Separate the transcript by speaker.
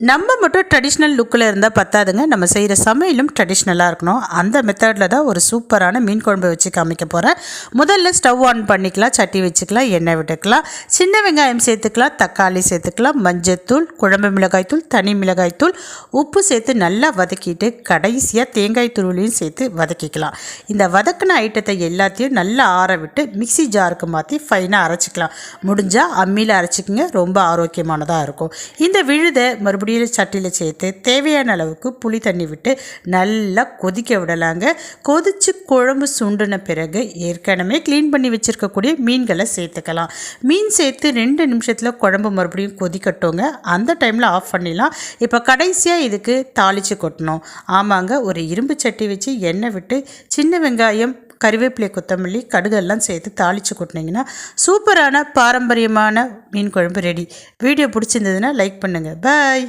Speaker 1: நம்ம மட்டும் ட்ரெடிஷ்னல் லுக்கில் இருந்தால் பத்தாதுங்க, நம்ம செய்கிற சமையலும் ட்ரெடிஷ்னலாக இருக்கணும். அந்த மெத்தடில் தான் ஒரு சூப்பரான மீன் குழம்பு வச்சு காமிக்க போகிறேன். முதல்ல ஸ்டவ் ஆன் பண்ணிக்கலாம், சட்டி வச்சுக்கலாம், எண்ணெய் விட்டுக்கலாம், சின்ன வெங்காயம் சேர்த்துக்கலாம், தக்காளி சேர்த்துக்கலாம், மஞ்சத்தூள், குழம்பு மிளகாய்த்தூள், தனி மிளகாய்த்தூள், உப்பு சேர்த்து நல்லா வதக்கிட்டு கடைசியாக தேங்காய் துருவிலையும் சேர்த்து வதக்கிக்கலாம். இந்த வதக்கின ஐட்டத்தை எல்லாத்தையும் நல்லா ஆற விட்டு மிக்சி ஜாருக்கு மாற்றி ஃபைனாக அரைச்சிக்கலாம். முடிஞ்சால் அம்மியில் அரைச்சிக்கங்க, ரொம்ப ஆரோக்கியமானதாக இருக்கும். இந்த விழுதை மறுபடியும் சட்டியில் சேர்த்து தேவையான அளவுக்கு புளி தண்ணி விட்டு நல்லா கொதிக்க விடலாங்க. கொதிச்சு குழம்பு சுண்டின பிறகு ஏற்கனவே க்ளீன் பண்ணி வச்சுருக்கக்கூடிய மீன்களை சேர்த்துக்கலாம். மீன் சேர்த்து 2 நிமிஷத்தில் குழம்பு மறுபடியும் கொதிக்கட்டோங்க. அந்த டைமில் ஆஃப் பண்ணிடலாம். இப்போ கடைசியாக இதுக்கு தாளித்து கொட்டணும். ஆமாங்க, ஒரு இரும்பு சட்டி வச்சு எண்ணெய் விட்டு சின்ன வெங்காயம், கறிவேப்பிலை, கொத்தமல்லி, கடுகெல்லாம் சேர்த்து தாளித்து கொட்டினீங்கன்னா சூப்பரான பாரம்பரியமான மீன் குழம்பு ரெடி. வீடியோ பிடிச்சிருந்ததுன்னா லைக் பண்ணுங்கள். பாய்.